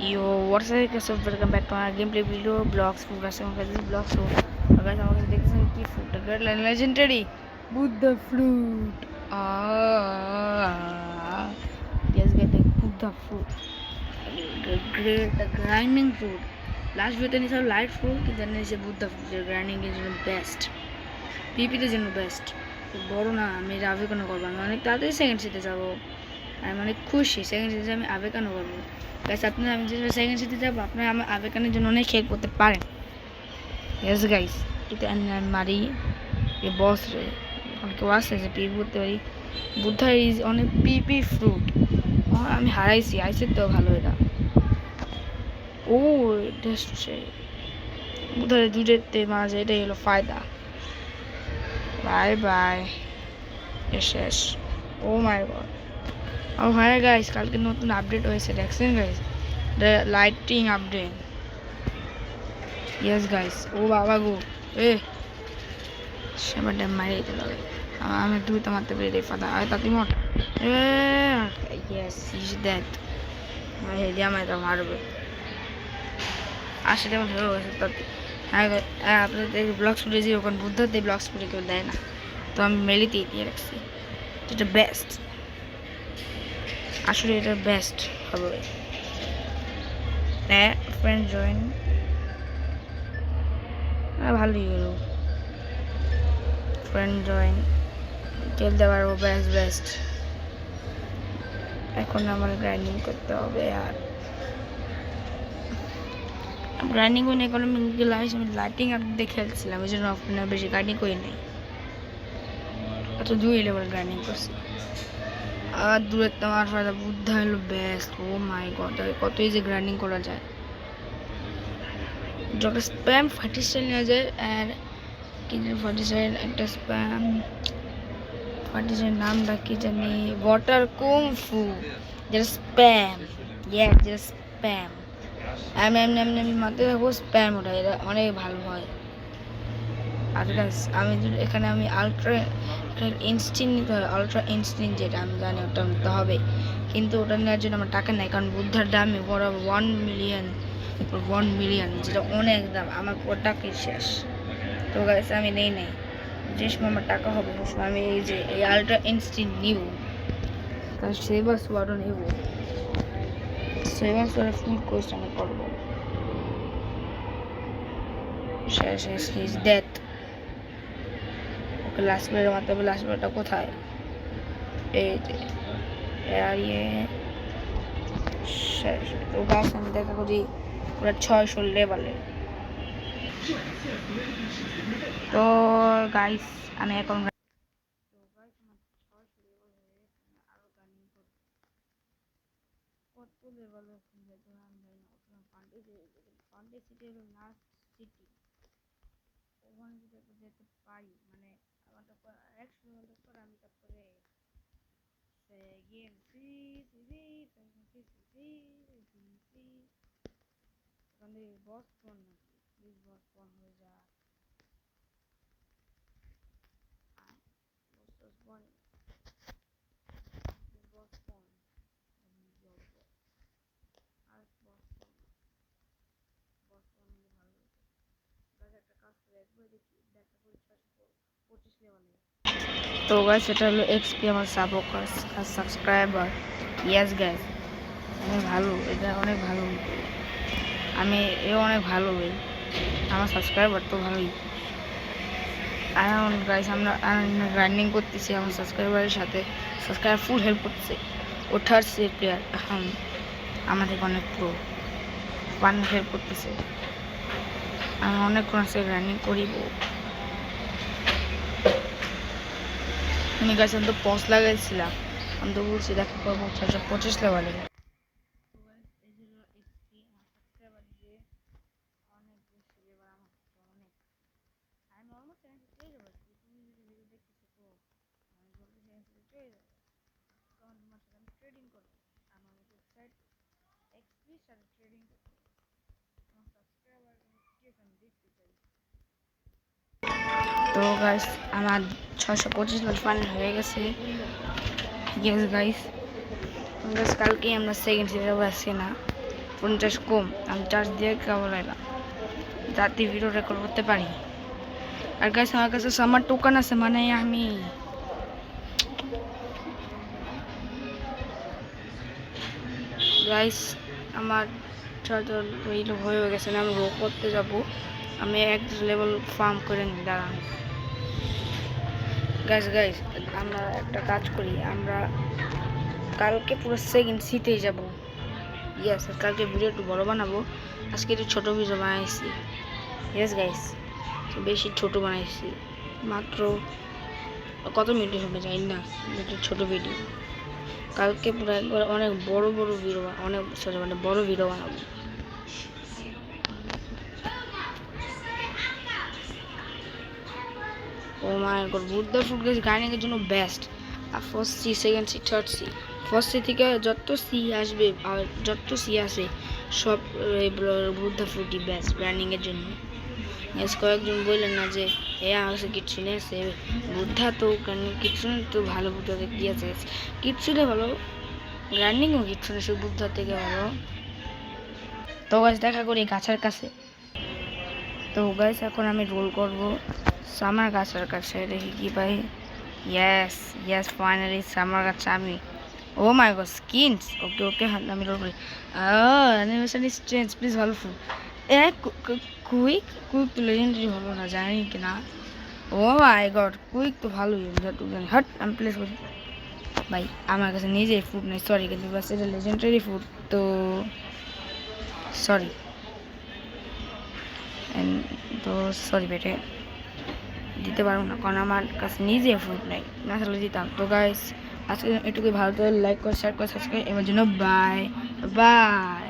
Yo, what's up guys? Welcome back to our gameplay video blocks food guys. This is blocks so guys আমাকে দেখছেন কি fruit legendary Buddha fruit yes guys the Buddha fruit great the grinding fruit last video ni সব light fruit কিন্তু জানেন যে Buddha fruit grinding এর জন্য best পিপিতে জন্য বেস্ট বড় না আমি রাভে কেন করব আমি অনেক তাড়াতাড়ি সেকেন্ড সিতে যাব আমি অনেক খুশি সেকেন্ড সিতে আমি আবে কেন করব গাইস আপনারা আমি যে সেকেন্ড সিতে যাব আপনারা আমার আবেকানের জন্য অনেক হেল্প করতে পারেন ইয়েস গাইস এটা আমি মারি এই বস রে অনেকে আসছে যে পিপি করতে পারি বুদ্ধা ইজ অনেক পিপি ফ্রুট আমি হারাইছি আইসে তো ভালো এটা ও ডেস্টে বুদ্ধারে দুধেতে মাঝে এটাই হলো ফায়দা বাই বাই শেষ ও my god Oh hi guys, কালকে নতুন আপডেট হয়েছে দেখছেন guys the lighting update yes guys ও বাবা গো সেবাটা মারি দিতে লাগে আমি দুইটা মারতে পেরে ফাদা আর তাতি মট yes is that my হেডিয়া মারতে মারবে আসলে আমার হয়ে গেছে তাতি হ্যাঁ আপনাদের ব্লগস ফুটে যে ওখানে বুদ্ধতে ব্লগস ফুটে কেউ দেয় না তো আমি মেলিতেই দিয়ে রাখছি এটা বেস্ট আসলে এটা বেস্ট হবে ফ্রেন্ড জয়েন ভালোই হলো ফ্রেন্ড জয়েন খেলতে পারবো বেস্ট এখন আমার গ্রাইন্ডিং করতে হবে আর গ্রাইন্ডিং করে এখন আমি লাইটিং আপডেট খেলছিলাম এই জন্য আপনার বেশি গ্রাইন্ডিং করি নাই এত 2 লেভেল গ্রাইন্ডিং করছি আর দূরে তোমার ফায়দা বুদ্ধা হলো বেস্ট ও মাই গড কতই যে গ্রাইন্ডিং করা যায় যত স্প্যাম ফার্টিসাইড নেওয়া যায় আর কিন্তু ফার্টিসাইড একটা স্প্যাম ফার্টিসাইড নামটা কি জানি ওয়াটার কুমফু যেটা স্প্যাম যেটা স্প্যাম আমি মাথায় থাকবো স্প্যাম ওটা এটা অনেক ভালো হয় আর গাইস আমি এখানে আমি আলট্রা ইনস্টিন নিতে হয় আলট্রা ইনস্টিন যেটা আমি জানি ওটা নিতে হবে কিন্তু ওটা নেওয়ার জন্য আমার টাকা নেই কারণ বুদ্ধার দামে বড় 1 মিলিয়ন যেটা অনেক দাম আমার পুরো টাকাই শেষ তো গাইস আমি নেই যে সময় আমার টাকা হবে সে সময় আমি এই যে এই আলট্রা ইনস্টিন নিব তার সেবা সোয়ারও নেব সেবা সোয়ার ফুল কোর্স আমি করবো শেষ ইজ ডেথ লাস্ট প্লেয়ার মারতে হবে লাস্ট প্লেয়ারটা কোথায় এই যে শেষ তো গাছ আমি দেখা করি পুরো 600 লেভেলে তো গাইস আমি এখন কত লেভেলে পান্ডে সিটি হলো লাস্ট সিটি ওখানে যদি যেতে পারি মানে আমার তো 100 লেভেল পর আমি তারপরে গেম ওখানে বস ফোন নাকি প্লিজ বস ফোন হয়ে যা বস ফোন বস ফোন আর বস ফোন হলে ভালো হতো গাছ একটা কাজ করে একবার দেখি দেখা করি 625 লেভেলে তো গাইস এটা হলো এক্সপি আমার সাবস্ক্রাইবার আর সাবস্ক্রাইবার ইয়েস গাইস অনেক ভালো এটা অনেক ভালো আমি এও অনেক ভালো আমার সাবস্ক্রাইবার তো ভালোই এখন গাইস আমরা রানিং করতেছি আমার সাবস্ক্রাইবারের সাথে সাবস্ক্রাইবার ফুল হেল্প করতেছে ও থার্ড সি প্লেয়ার আমাদের অনেক প্রো অনেক হেল্প করতেছে আমি অনেকক্ষণ আছে রানিং করিব আমি গাছ আমি তো পস লাগাইছিলাম আমি তো বলছি দেখা করবো 625 লেভেলে অনেক বেশি এবার আমার অনেক আমি অলমোস্ট চলে যাবো তুমি যদি ভিডিও দেখতেছো তো আমি বলতে চলে যাবো তখন তোমার সাথে আমি ট্রেডিং করবো আমি অনেক এক্সাইটেড এক্সপির সাথে ট্রেডিং করতে আমার সাবস্ক্রাইবার আমি দেখতে চাই তো গাইস আমার 625 লেভেল ফাইনাল হয়ে গেছে ইয়েস গাইস কালকে আমরা সেকেন্ড সিরিজ আজকে না 50 কম, আমি চার্জ দিয়ে কেবল এলাম যাতে ভিডিও রেকর্ড করতে পারি। আর গাইস আমার কাছে সামার টোকেন আছে, মানে আমি গাইস আমার চার্জার হয়ে গেছে না, আমি রো করতে যাব। আমি এক লেভেল ফার্ম করে নিই, দাঁড়ান গাইস আমরা একটা কাজ করি, আমরা কালকে পুরো সেকেন্ড সিতেই যাব। ইয়েস, কালকে ভিডিও একটু বড় বানাবো, আজকে একটু ছোটো ভিডিও বানাইছি। ইয়েস গাইস, বেশি ছোট বানাইছি, মাত্র কত মিনিট হবে জানি না, একটু ছোটো ভিডিও। কালকে পুরো একবার অনেক বড় ভিডিও, মানে বড় ভিডিও বানাবো। Oh my god, Buddha food guys gardening এর জন্য বেস্ট। আর first C, second C, third C, first C থেকে যত সি আসবে আর যত সি আসে সব বুদ্ধা ফুডই বেস্ট গার্ডেনিং এর জন্য। কয়েকজন বললেন না যে আমার কাছে কিচ্ছু নেই, সে বুদ্ধা তো কিচ্ছু নেই, তো ভালো বুদ্ধাতে কি আছে, কিচ্ছু নেই ভালো, গার্ডেনিংও কিচ্ছু নেই, সে বুদ্ধার থেকে ভালো। তো গাছ দেখা করি গাছের কাছে। তো গাছ এখন আমি রোল করবো সামার গাছের কাছে, দেখি কি পাই। ইয়েস ফাইনালি সামার গাছ আমি। ও মাই গড, স্কিনস, ওকে আমি রোল করি। অ্যানিমেশন ইজ চেঞ্জ, প্লিজ ভালো ফুল। কুইক তো লেজেন্ডারি হলো না, জানি কি না। ও মাই গড, কুইক তো ভালোই, হট আমি প্লেস করি। ভাই আমার কাছে নিজেই ফুড নেই, সরি, কিন্তু বাস এটা লেজেন্ডারি ফুড, তো সরি, তো সরি বেটে, দিতে পারবো না, কারণ আমার কাছে নিজে ফুড নেই, না থাকলে দিতাম। তো গাইস আজকে এটুকুই, ভালো করে লাইক করে শেয়ার করে সাবস্ক্রাইব, এবার জন্য বাই বাই।